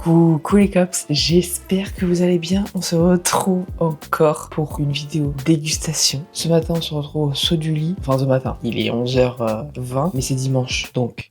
Coucou les cops, j'espère que vous allez bien. On se retrouve encore pour une vidéo dégustation. Ce matin on se retrouve au saut du lit. Enfin ce matin, il est 11h20 mais c'est dimanche donc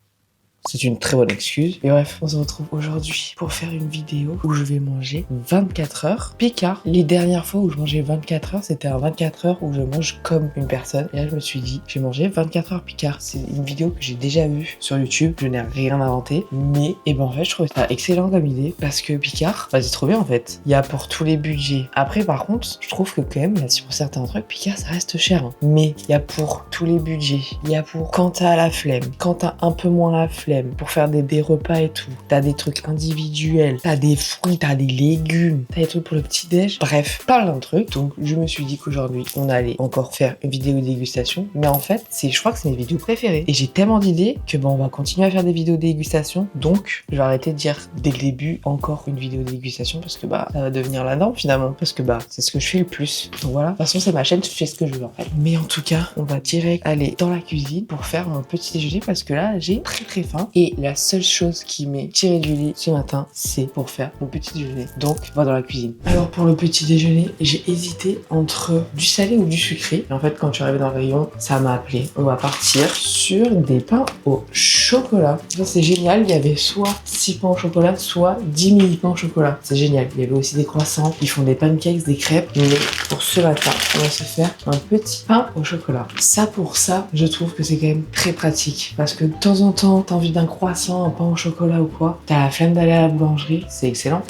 c'est une très bonne excuse. Et bref, on se retrouve aujourd'hui pour faire une vidéo où je vais manger 24 heures Picard. Les dernières fois où je mangeais 24 heures, c'était un 24 heures où je mange comme une personne. Et là, je me suis dit, j'ai mangé 24 heures Picard. C'est une vidéo que j'ai déjà vue sur YouTube. Je n'ai rien inventé. Mais, et ben en fait, je trouvais ça excellent comme idée parce que Picard, bah, c'est trop bien en fait. Il y a pour tous les budgets. Après, par contre, je trouve que quand même, là, sur certains trucs, Picard, ça reste cher. Hein. Mais il y a pour tous les budgets. Il y a pour quand t'as la flemme, quand t'as un peu moins la flemme, pour faire des repas et tout. T'as des trucs individuels, t'as des fruits, t'as des légumes, t'as des trucs pour le petit-déj. Bref, plein de trucs. Donc, je me suis dit qu'aujourd'hui, on allait encore faire une vidéo dégustation. Mais en fait, je crois que c'est mes vidéos préférées. Et j'ai tellement d'idées que bon, on va continuer à faire des vidéos dégustation. Donc, je vais arrêter de dire dès le début encore une vidéo dégustation parce que bah, ça va devenir la norme finalement. Parce que bah, c'est ce que je fais le plus. Donc voilà. De toute façon, c'est ma chaîne, je fais ce que je veux en fait. Mais en tout cas, on va direct aller dans la cuisine pour faire mon petit déjeuner parce que là, j'ai très faim. Et la seule chose qui m'est tirée du lit ce matin, c'est pour faire mon petit déjeuner. Donc, on va dans la cuisine. Alors, pour le petit déjeuner, j'ai hésité entre du salé ou du sucré. Et en fait, quand je suis arrivée dans le rayon, ça m'a appelé. On va partir sur des pains au chocolat. Ça, c'est génial. Il y avait soit 6 pains au chocolat, soit 10 mini pains au chocolat. C'est génial. Il y avait aussi des croissants. Ils font des pancakes, des crêpes. Mais pour ce matin, on va se faire un petit pain au chocolat. Ça, pour ça, je trouve que c'est quand même très pratique. Parce que de temps en temps, t'as envie d'un croissant, un pain au chocolat ou quoi, t'as la flemme d'aller à la boulangerie, c'est excellent.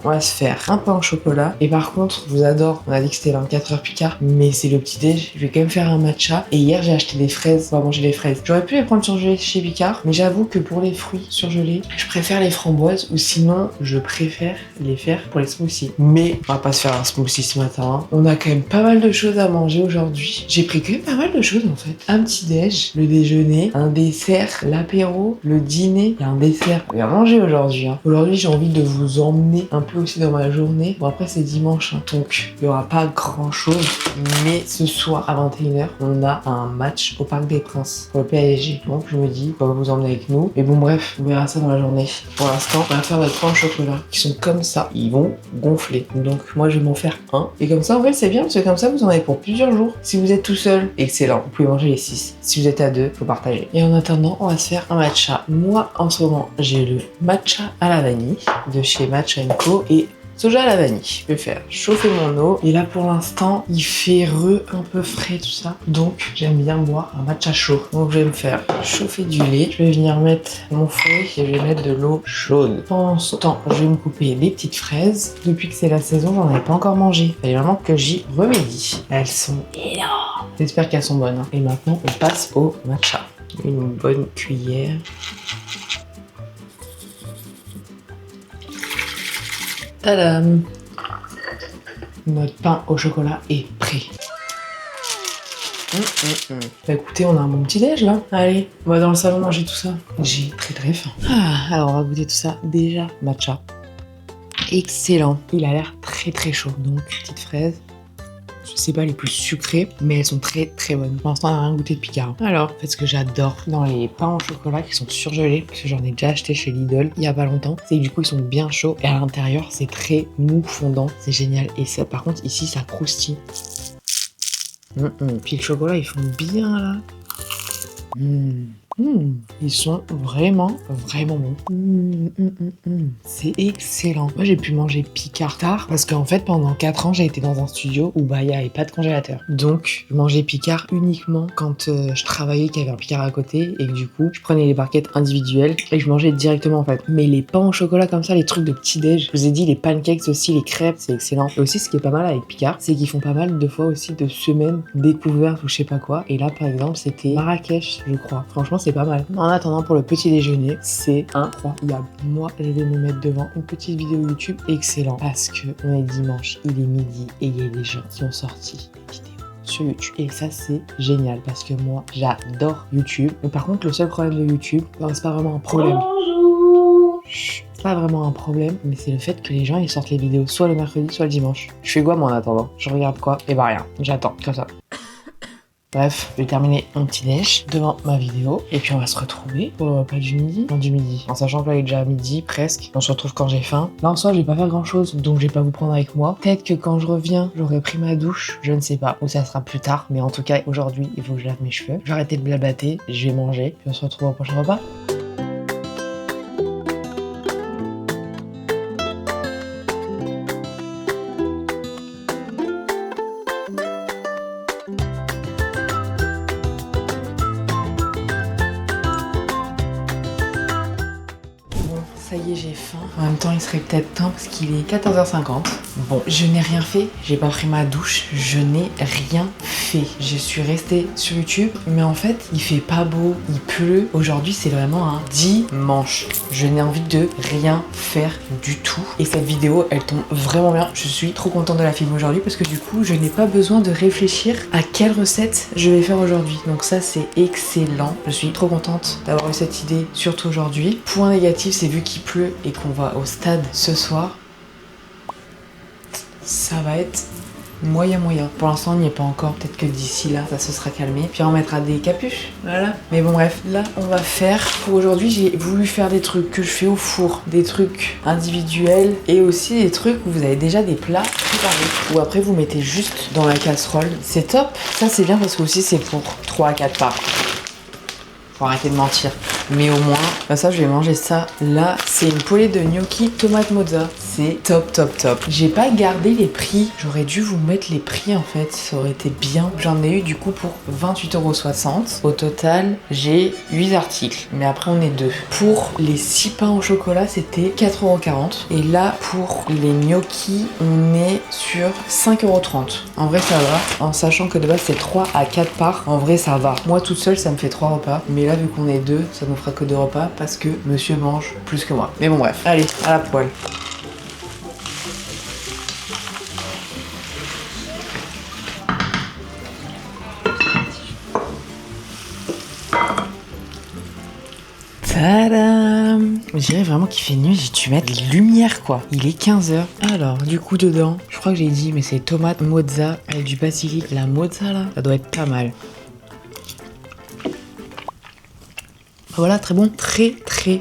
On va se faire un pain au chocolat. Et par contre, je vous adore, on a dit que c'était 24 heures Picard, mais c'est le petit déj. Je vais quand même faire un matcha. Et hier, j'ai acheté des fraises, on va manger des fraises. J'aurais pu les prendre surgelées chez Picard, mais j'avoue que pour les fruits surgelés, je préfère les framboises ou sinon, je préfère les faire pour les smoothies. Mais on va pas se faire un smoothie ce matin. On a quand même pas mal de choses à manger aujourd'hui. J'ai pris quand même pas mal de choses en fait. Un petit déj, le déjeuner, un dessert, l'apéro, le dîner. Il y a un dessert. On va manger aujourd'hui. Hein. Aujourd'hui, j'ai envie de vous emmener un peu aussi dans ma journée. Bon, après, c'est dimanche. Hein. Donc, il n'y aura pas grand chose. Mais ce soir, à 21h, on a un match au Parc des Princes pour le PSG. Donc, je me dis, on va vous emmener avec nous. Et bon, bref, on verra ça dans la journée. Pour l'instant, on va faire notre pain au chocolat qui sont comme ça. Ils vont gonfler. Donc, moi, je vais m'en faire un. Et comme ça, en vrai, c'est bien parce que comme ça, vous en avez pour plusieurs jours. Si vous êtes tout seul, excellent. Vous pouvez manger les 6. Si vous êtes à 2, faut partager. Et en attendant, on va se faire un matcha. Moi, en ce moment, j'ai le matcha à la vanille de chez Matcha & Co et soja à la vanille. Je vais faire chauffer mon eau et là pour l'instant il fait un peu frais tout ça, donc j'aime bien boire un matcha chaud. Donc je vais me faire chauffer du lait, je vais venir mettre mon fouet et je vais mettre de l'eau chaude. Pendant ce temps je vais me couper des petites fraises. Depuis que c'est la saison j'en avais pas encore mangé, il fallait vraiment que j'y remédie. Elles sont énormes, j'espère qu'elles sont bonnes. Hein. Et maintenant on passe au matcha. Une bonne cuillère. Tadam! Notre pain au chocolat est prêt. Bah écoutez, on a un bon petit déj là. Allez, on va dans le salon manger tout ça. J'ai très faim. Alors on va goûter tout ça. Déjà, matcha. Excellent. Il a l'air très chaud. Donc, petite fraise. Je sais pas les plus sucrées, mais elles sont très bonnes. Pour l'instant, on n'a rien goûté de Picard. Alors, en fait, ce que j'adore dans les pains au chocolat qui sont surgelés, parce que j'en ai déjà acheté chez Lidl il y a pas longtemps, c'est que du coup, ils sont bien chauds et à l'intérieur, c'est très mou fondant. C'est génial. Et ça, par contre, ici, ça croustille. Puis le chocolat, ils font bien là. Ils sont vraiment bons. C'est excellent. Moi, j'ai pu manger Picard tard parce qu'en fait, pendant 4 ans, j'ai été dans un studio où bah, il n'y avait pas de congélateur. Donc, je mangeais Picard uniquement quand je travaillais, qu'il y avait un Picard à côté et que du coup, je prenais les barquettes individuelles et je mangeais directement en fait. Mais les pains au chocolat comme ça, les trucs de petit-déj, je vous ai dit, les pancakes aussi, les crêpes, c'est excellent. Et aussi, ce qui est pas mal avec Picard, c'est qu'ils font pas mal de fois aussi de semaines découvertes ou je sais pas quoi. Et là, par exemple, c'était Marrakech, je crois. Franchement, c'est pas mal. En attendant, pour le petit déjeuner, c'est incroyable. Moi, je vais me mettre devant une petite vidéo YouTube excellent parce que on est dimanche, il est midi et il y a des gens qui ont sorti des vidéos sur YouTube. Et ça, c'est génial parce que moi, j'adore YouTube. Mais par contre, le seul problème de YouTube, c'est pas vraiment un problème. Bonjour. C'est pas vraiment un problème, mais c'est le fait que les gens ils sortent les vidéos soit le mercredi, soit le dimanche. Je fais quoi moi en attendant? Je regarde quoi? Et bah rien, j'attends, comme ça. Bref, je vais terminer mon petit déj devant ma vidéo. Et puis on va se retrouver pour le repas du midi. Non, du midi. En sachant que là il est déjà midi presque. On se retrouve quand j'ai faim. Là en soi, je vais pas faire grand chose. Donc je vais pas vous prendre avec moi. Peut-être que quand je reviens, j'aurai pris ma douche. Je ne sais pas. Ou ça sera plus tard. Mais en tout cas, aujourd'hui, il faut que je lave mes cheveux. Je vais arrêter de blablater. Je vais manger. Puis on se retrouve au prochain repas. Ça y est, j'ai faim. En même temps, il serait peut-être temps parce qu'il est 14h50. Bon, je n'ai rien fait. J'ai pas pris ma douche. Je n'ai rien fait. Je suis restée sur YouTube. Mais en fait, il fait pas beau. Il pleut. Aujourd'hui, c'est vraiment un dimanche. Je n'ai envie de rien faire du tout. Et cette vidéo, elle tombe vraiment bien. Je suis trop contente de la filmer aujourd'hui parce que du coup, je n'ai pas besoin de réfléchir à quelle recette je vais faire aujourd'hui. Donc ça, c'est excellent. Je suis trop contente d'avoir eu cette idée, surtout aujourd'hui. Point négatif, c'est vu qu'il pleut et qu'on va au stade ce soir, ça va être moyen. Pour l'instant, on n'y est pas encore. Peut-être que d'ici là, ça se sera calmé. Puis on mettra des capuches. Voilà. Mais bon, bref. Là, on va faire... Pour aujourd'hui, j'ai voulu faire des trucs que je fais au four. Des trucs individuels. Et aussi des trucs où vous avez déjà des plats préparés. Ou après, vous mettez juste dans la casserole. C'est top. Ça, c'est bien parce que aussi, c'est pour 3 à 4 parts. Faut arrêter de mentir. Mais au moins, bah ça, je vais manger ça. Là, c'est une poêlée de gnocchi tomate mozza. C'est top. J'ai pas gardé les prix. J'aurais dû vous mettre les prix en fait. Ça aurait été bien. J'en ai eu du coup pour 28,60 €. Au total, j'ai 8 articles. Mais après, on est 2. Pour les 6 pains au chocolat, c'était 4,40 €. Et là, pour les gnocchis, on est sur 5,30 €. En vrai, ça va. En sachant que de base, c'est 3 à 4 parts. En vrai, ça va. Moi, toute seule, ça me fait 3 repas. Mais là, vu qu'on est 2, ça nous fera que 2 repas parce que monsieur mange plus que moi. Mais bon, bref. Allez, à la poêle. Tadam! Je dirais vraiment qu'il fait nuit, j'ai dû mettre les lumières quoi. Il est 15 h. Alors, du coup dedans, je crois que j'ai dit, mais c'est tomate mozza avec du basilic. La mozza là, ça doit être pas mal. Voilà, très bon, très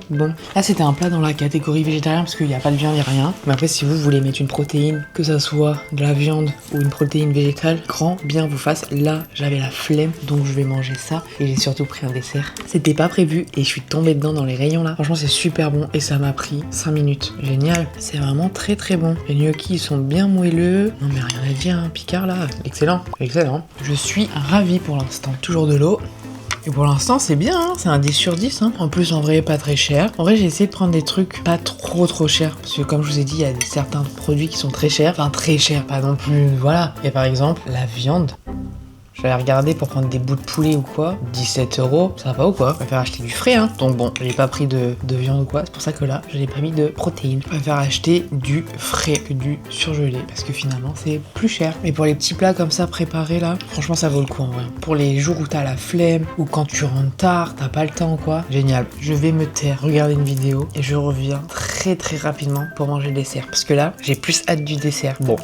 bon. Là, c'était un plat dans la catégorie végétarien parce qu'il n'y a pas de viande, il n'y a rien. Mais après, si vous voulez mettre une protéine, que ça soit de la viande ou une protéine végétale, grand bien vous fasse. Là, j'avais la flemme, donc je vais manger ça. Et j'ai surtout pris un dessert. C'était pas prévu et je suis tombée dedans dans les rayons là. Franchement, c'est super bon et ça m'a pris 5 minutes. Génial. C'est vraiment très bon. Les gnocchis, ils sont bien moelleux. Non mais rien à dire, hein. Picard là. Excellent. Je suis ravie pour l'instant. Toujours de l'eau. Et pour l'instant, c'est bien, hein, c'est un 10 sur 10. Hein. En plus, en vrai, pas très cher. En vrai, j'ai essayé de prendre des trucs pas trop chers. Parce que, comme je vous ai dit, il y a certains produits qui sont très chers. Enfin, très chers, pas non plus. Voilà. Et par exemple, la viande. J'avais regardé pour prendre des bouts de poulet ou quoi. 17 €, ça va ou quoi? Je préfère acheter du frais, hein. Donc bon, j'ai pas pris de viande ou quoi. C'est pour ça que là, je n'ai pas mis de protéines. Je préfère acheter du frais que du surgelé. Parce que finalement, c'est plus cher. Et pour les petits plats comme ça préparés là, franchement, ça vaut le coup en vrai. Pour les jours où t'as la flemme, ou quand tu rentres tard, t'as pas le temps ou quoi. Génial. Je vais me taire, regarder une vidéo et je reviens très rapidement pour manger le dessert. Parce que là, j'ai plus hâte du dessert. Bon.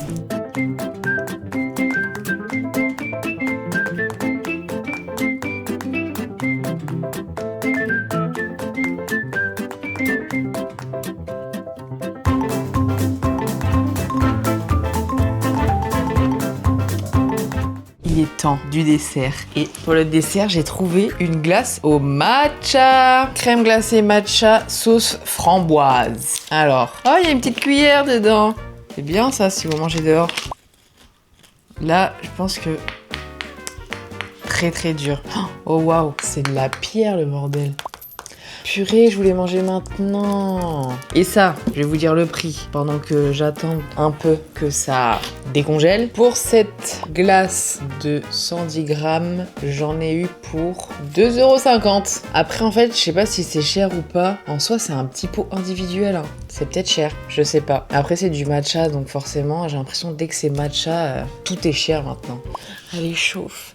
Il est temps du dessert. Et pour le dessert, j'ai trouvé une glace au matcha. Crème glacée matcha, sauce framboise. Alors, oh, il y a une petite cuillère dedans. C'est bien ça si vous mangez dehors. Là, je pense que... Très dur. Oh waouh, c'est de la pierre le bordel. Purée, je voulais manger maintenant. Et ça, je vais vous dire le prix pendant que j'attends un peu que ça décongèle. Pour cette glace de 110 grammes, j'en ai eu pour 2,50 €. Après, en fait, je sais pas si c'est cher ou pas. En soi, c'est un petit pot individuel. Hein. C'est peut-être cher, je sais pas. Après, c'est du matcha, donc forcément, j'ai l'impression que dès que c'est matcha, tout est cher maintenant. Allez, chauffe.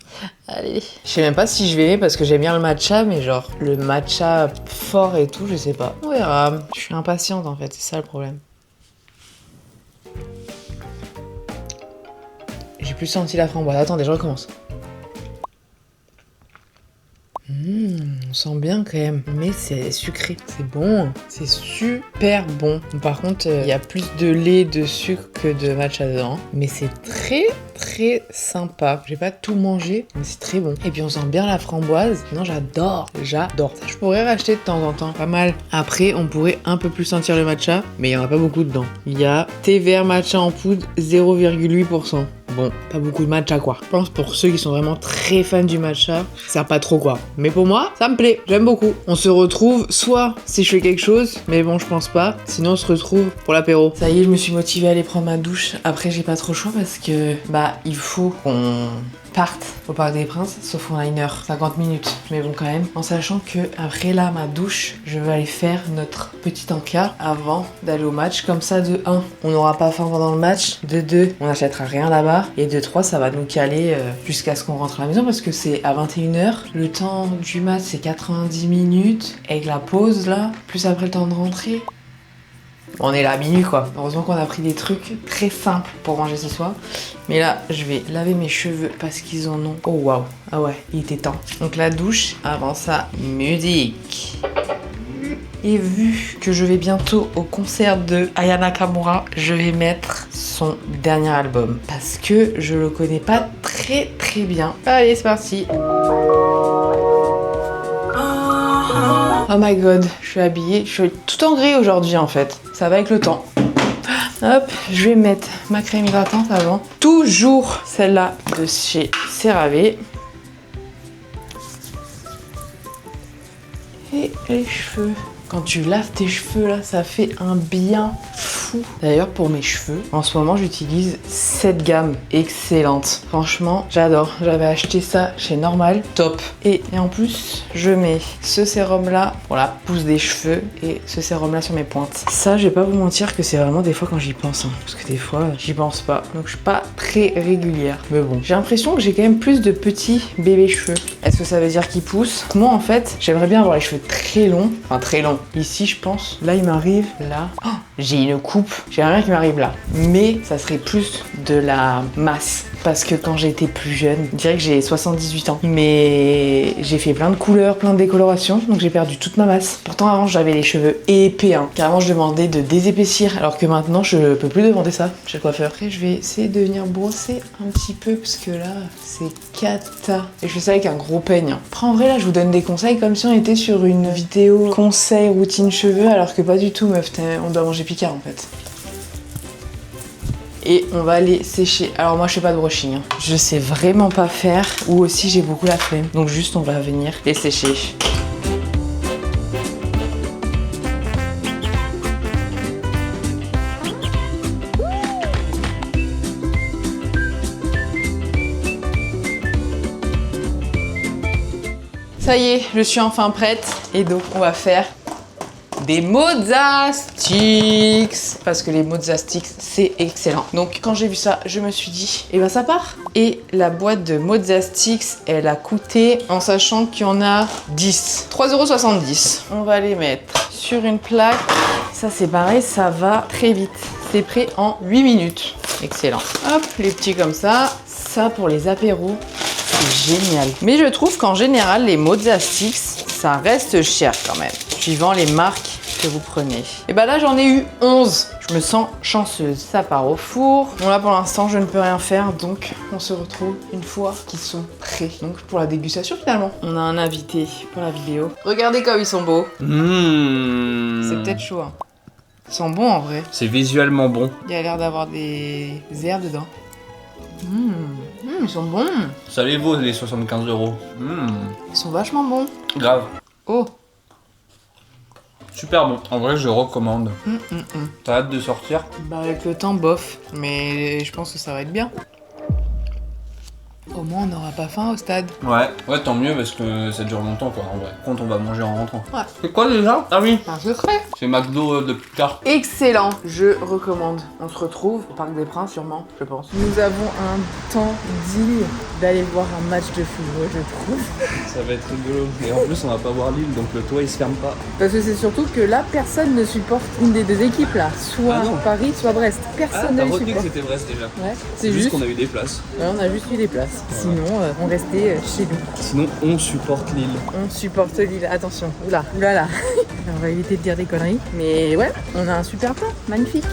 Allez. Je sais même pas si je vais aimer parce que j'aime bien le matcha, mais genre le matcha fort et tout, je sais pas. On verra. Je suis impatiente en fait, c'est ça le problème. J'ai plus senti la framboise. Attendez, je recommence. On sent bien quand même, mais c'est sucré. C'est bon, c'est super bon. Par contre, il y a plus de lait, de sucre que de matcha dedans. Mais c'est très sympa. J'ai pas tout mangé, mais c'est très bon. Et puis on sent bien la framboise. Non, j'adore. Ça, je pourrais racheter de temps en temps. Pas mal. Après, on pourrait un peu plus sentir le matcha, mais il y en a pas beaucoup dedans. Il y a thé vert matcha en poudre, 0,8%. Bon, pas beaucoup de matcha quoi. Je pense pour ceux qui sont vraiment très fans du matcha, ça pas trop quoi. Mais pour moi, ça me plaît, j'aime beaucoup. On se retrouve soit si je fais quelque chose, mais bon je pense pas. Sinon on se retrouve pour l'apéro. Ça y est, je me suis motivée à aller prendre ma douche. Après j'ai pas trop le choix parce que il faut qu'on parte au Parc des Princes, sauf on a 1h, 50 minutes. Mais bon quand même, en sachant que après là, ma douche, je vais aller faire notre petit encart avant d'aller au match. Comme ça, de 1, on n'aura pas faim pendant le match. De 2, on n'achètera rien là-bas. Et de 3, ça va nous caler jusqu'à ce qu'on rentre à la maison parce que c'est à 21h. Le temps du match, c'est 90 minutes. Avec la pause là, plus après le temps de rentrer. On est là à minuit quoi. Heureusement qu'on a pris des trucs très simples pour manger ce soir. Mais là, je vais laver mes cheveux parce qu'ils en ont... Oh waouh. Ah ouais, il était temps. Donc la douche, avant ça, musique. Et vu que je vais bientôt au concert de Aya Nakamura, je vais mettre son dernier album. Parce que je le connais pas très bien. Allez, c'est parti. Oh my god, je suis habillée, je suis tout en gris aujourd'hui en fait. Ça va avec le temps. Hop, je vais mettre ma crème hydratante avant. Toujours celle-là de chez CeraVe. Et les cheveux. Quand tu laves tes cheveux là, ça fait un bien fou. D'ailleurs pour mes cheveux, en ce moment j'utilise cette gamme excellente. Franchement, j'adore. J'avais acheté ça chez Normal, top. Et en plus, je mets ce sérum là pour la pousse des cheveux et ce sérum là sur mes pointes. Ça, je vais pas vous mentir que c'est vraiment des fois quand j'y pense. Parce que des fois, j'y pense pas. Donc je suis pas très régulière. Mais bon, j'ai l'impression que j'ai quand même plus de petits bébés cheveux. Est-ce que ça veut dire qu'ils poussent? Moi en fait, j'aimerais bien avoir les cheveux très longs. Enfin très longs. Ici, je pense. Là, il m'arrive. Là. Oh, j'ai une coupe. J'ai rien qui m'arrive là. Mais ça serait plus de la masse. Parce que quand j'étais plus jeune, je dirais que j'ai 78 ans. Mais j'ai fait plein de couleurs, plein de décolorations. Donc j'ai perdu toute ma masse. Pourtant, avant, j'avais les cheveux épais. Carrément, je demandais de désépaissir. Alors que maintenant, je peux plus demander ça chez le coiffeur. Après, je vais essayer de venir brosser un petit peu. Parce que là, c'est cata. Et je fais ça avec un gros peigne. Après, en vrai, là, je vous donne des conseils comme si on était sur une vidéo conseil, routine cheveux. Alors que pas du tout, meuf. On doit manger Picard, en fait. Et on va les sécher. Alors moi je fais pas de brushing, je sais vraiment pas faire, ou aussi j'ai beaucoup la flemme. Donc juste on va venir les sécher. Ça y est, je suis enfin prête. Et donc on va faire des Mozza Sticks parce que les Mozza Sticks c'est excellent. Donc quand j'ai vu ça, je me suis dit et ça part. Et la boîte de Mozza Sticks, elle a coûté, en sachant qu'il y en a 10, 3,70 €. On va les mettre sur une plaque. Ça c'est pareil, ça va très vite. C'est prêt en 8 minutes. Excellent. Hop, les petits comme ça. Ça pour les apéros, c'est génial. Mais je trouve qu'en général, les Mozza Sticks, ça reste cher quand même, suivant les marques que vous prenez. Et là j'en ai eu 11. Je me sens chanceuse. Ça part au four. Bon là pour l'instant je ne peux rien faire, donc on se retrouve une fois qu'ils sont prêts. Donc pour la dégustation finalement. On a un invité pour la vidéo. Regardez comme ils sont beaux. C'est peut-être chaud. Ils sont bons en vrai. C'est visuellement bon. Il y a l'air d'avoir des herbes dedans. Ils sont bons. Ça les vaut les 75 €. Ils sont vachement bons. Grave. Oh. Super bon. En vrai, je recommande. T'as hâte de sortir? Avec le temps, bof. Mais je pense que ça va être bien. Au moins, on n'aura pas faim au stade. Ouais, tant mieux parce que ça dure longtemps quoi en vrai. Quand on va manger en rentrant. Ouais. C'est quoi déjà? Ah oui. C'est un secret. C'est McDo de Picard. Excellent. Je recommande. On se retrouve au Parc des Princes sûrement, je pense. Nous avons un temps digne d'aller voir un match de football, je trouve. Ça va être rigolo. Et en plus, on va pas voir Lille donc le toit il se ferme pas. Parce que c'est surtout que là, personne ne supporte une des deux équipes là. Soit Ah non. Paris, soit Brest. Personne ne t'as les retenu que supporte. c'était Brest déjà. Ouais. C'est juste qu'on a eu des places. Ouais, on a juste eu des places. Sinon, on restait chez nous. Sinon, on supporte l'île. On supporte l'île. Attention, oulala. On va éviter de dire des conneries. Mais ouais, on a un super plan, magnifique.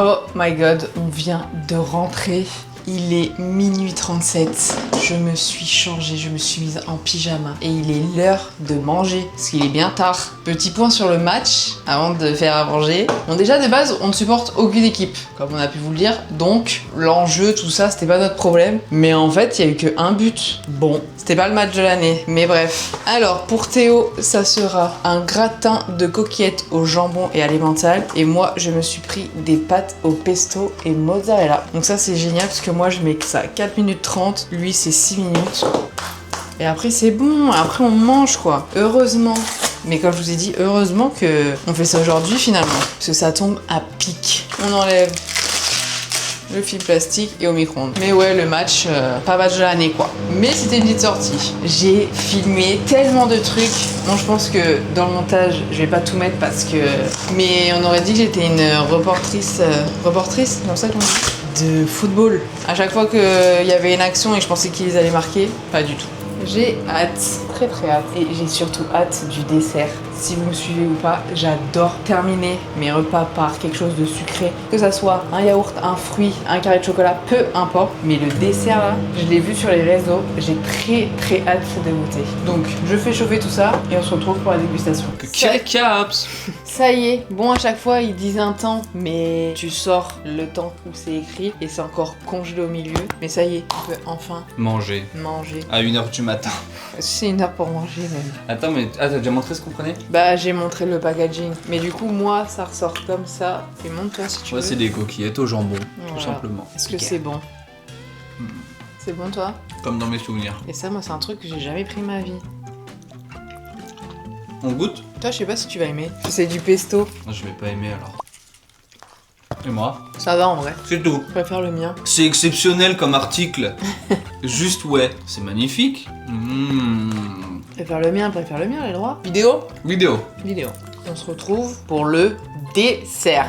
Oh my god, on vient de rentrer. Il est minuit 37. Je me suis changée, je me suis mise en pyjama. Et il est l'heure de manger, parce qu'il est bien tard. Petit point sur le match, avant de faire à manger. Bon, déjà, de base, on ne supporte aucune équipe, comme on a pu vous le dire. Donc, l'enjeu, tout ça, c'était pas notre problème. Mais en fait, il y a eu qu'un but. Bon, c'était pas le match de l'année, mais bref. Alors, pour Théo, ça sera un gratin de coquillettes au jambon et à l'emmental. Et moi, je me suis pris des pâtes au pesto et mozzarella. Donc ça, c'est génial, parce que moi, je mets que ça 4 minutes 30. Lui, c'est 6 minutes. Et après, c'est bon. Après, on mange, quoi. Heureusement. Mais comme je vous ai dit, heureusement que on fait ça aujourd'hui, finalement. Parce que ça tombe à pic. On enlève le fil plastique et au micro-ondes. Mais ouais, le match, pas match de l'année, quoi. Mais c'était une petite sortie. J'ai filmé tellement de trucs. Bon, je pense que dans le montage, je vais pas tout mettre parce que... Mais on aurait dit que j'étais une reportrice... reportrice, comme ça qu'on dit, de football. À chaque fois qu'il y avait une action et je pensais qu'ils allaient marquer, pas du tout. J'ai hâte, très très hâte, et j'ai surtout hâte du dessert. Si vous me suivez ou pas, j'adore terminer mes repas par quelque chose de sucré. Que ça soit un yaourt, un fruit, un carré de chocolat, peu importe. Mais le dessert là, je l'ai vu sur les réseaux, j'ai très très hâte de goûter. Donc je fais chauffer tout ça et on se retrouve pour la dégustation. Quel caps! Ça y est, bon à chaque fois ils disent un temps, mais tu sors le temps où c'est écrit et c'est encore congelé au milieu. Mais ça y est, on peut enfin Manger. manger. À 1h du matin. C'est une heure pour manger même. Attends, mais t'as déjà montré ce qu'on prenait? Bah j'ai montré le packaging, mais du coup moi ça ressort comme ça. Et montre-toi si tu Ouais, veux. c'est des coquillettes au jambon, tout Voilà. simplement. Est-ce que c'est bon? C'est bon toi? Comme dans mes souvenirs. Et ça moi c'est un truc que j'ai jamais pris ma vie. On goûte? Toi je sais pas si tu vas aimer. C'est du pesto. Moi, je vais pas aimer alors. Et moi? Ça va en vrai. C'est tout. Je préfère le mien. C'est exceptionnel comme article. Juste ouais. C'est magnifique. Préfère le mien, les droits. Vidéo? Vidéo. Vidéo. On se retrouve pour le dessert.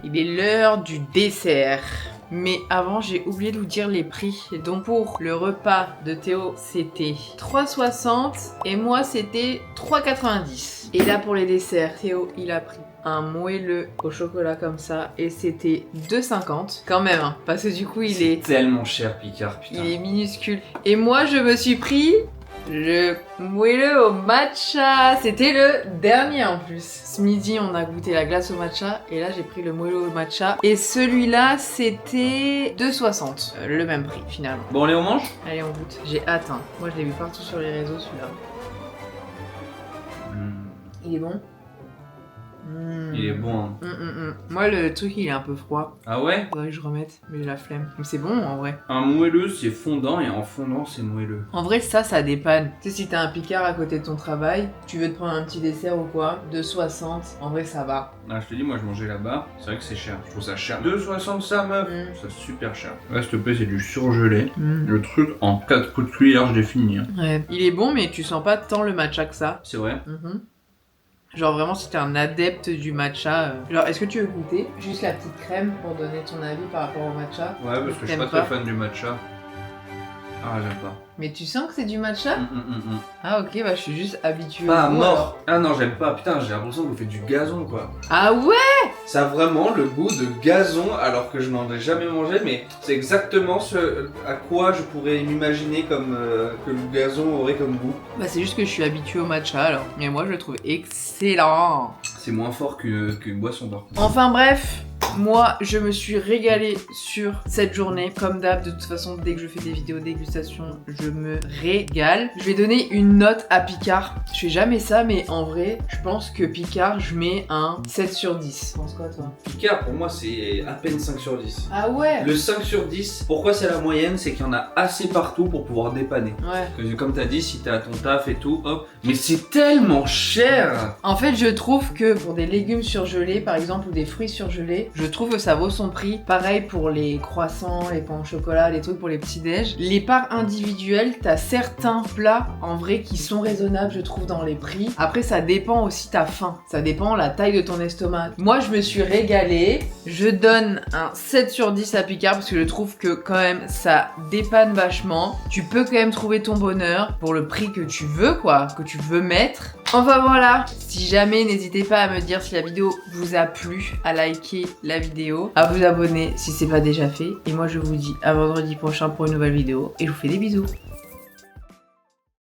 Il est l'heure du dessert. Mais avant, j'ai oublié de vous dire les prix. Donc pour le repas de Théo, c'était 3,60 et moi, c'était 3,90. Et là, pour les desserts, Théo, il a pris un moelleux au chocolat comme ça et c'était 2,50 quand même, hein, parce que du coup, il est tellement cher, Picard, putain. il est minuscule. Et moi, je me suis pris le moelleux au matcha. C'était le dernier en plus. Ce midi, on a goûté la glace au matcha et là, j'ai pris le moelleux au matcha. Et celui-là, c'était 2,60. Le même prix finalement. Bon, allez, on mange? Allez, on goûte. J'ai hâte, hein. Moi, je l'ai vu partout sur les réseaux, celui-là. Il est bon? Il est bon. Hein. Moi, le truc, il est un peu froid. Ah ouais? Faudrait que je remette, mais j'ai la flemme. Mais c'est bon en vrai. Un moelleux, c'est fondant et en fondant, c'est moelleux. En vrai, ça dépanne. Tu sais, si t'as un Picard à côté de ton travail, tu veux te prendre un petit dessert ou quoi, 2,60, en vrai, ça va. Ah, je te dis, moi, je mangeais là-bas. C'est vrai que c'est cher. Je trouve ça cher. 2,60 ça, meuf. C'est super cher. Là, s'il te plaît, c'est du surgelé. Le truc, en 4 coups de cuillère, je l'ai fini. Hein. Ouais. Il est bon, mais tu sens pas tant le matcha que ça. C'est vrai? Genre vraiment si t'es un adepte du matcha. Genre est-ce que tu veux goûter juste la petite crème pour donner ton avis par rapport au matcha? Ouais, parce que je suis pas très fan du matcha. Ah, j'aime pas. Mais tu sens que c'est du matcha? Ah ok, bah je suis juste habituée. Pas au goût, mort. alors. Ah non, j'aime pas. Putain, j'ai l'impression que vous faites du gazon, quoi. Ah ouais? Ça a vraiment le goût de gazon, alors que je n'en ai jamais mangé, mais c'est exactement ce à quoi je pourrais m'imaginer comme que le gazon aurait comme goût. Bah c'est juste que je suis habituée au matcha alors. Mais moi je le trouve excellent. C'est moins fort qu'une boisson, par contre. Enfin bref. Moi, je me suis régalée sur cette journée. Comme d'hab, de toute façon, dès que je fais des vidéos dégustation, je me régale. Je vais donner une note à Picard. Je fais jamais ça, mais en vrai, je pense que Picard, je mets un 7 sur 10. Tu penses quoi, toi? Picard, pour moi, c'est à peine 5 sur 10. Ah ouais? Le 5 sur 10, pourquoi c'est la moyenne? C'est qu'il y en a assez partout pour pouvoir dépanner. Ouais. Parce que comme t'as dit, si t'es à ton taf et tout, hop. Mais c'est tellement cher! En fait, je trouve que pour des légumes surgelés, par exemple, ou des fruits surgelés, je trouve que ça vaut son prix. Pareil pour les croissants, les pains au chocolat, les trucs pour les petits déj. Les parts individuelles, t'as certains plats en vrai qui sont raisonnables, je trouve, dans les prix. Après, ça dépend aussi ta faim. Ça dépend la taille de ton estomac. Moi, je me suis régalée. Je donne un 7 sur 10 à Picard parce que je trouve que quand même ça dépanne vachement. Tu peux quand même trouver ton bonheur pour le prix que tu veux, quoi, que tu veux mettre. Enfin voilà, si jamais, n'hésitez pas à me dire si la vidéo vous a plu, à liker la vidéo, à vous abonner si c'est pas déjà fait. Et moi je vous dis à vendredi prochain pour une nouvelle vidéo et je vous fais des bisous.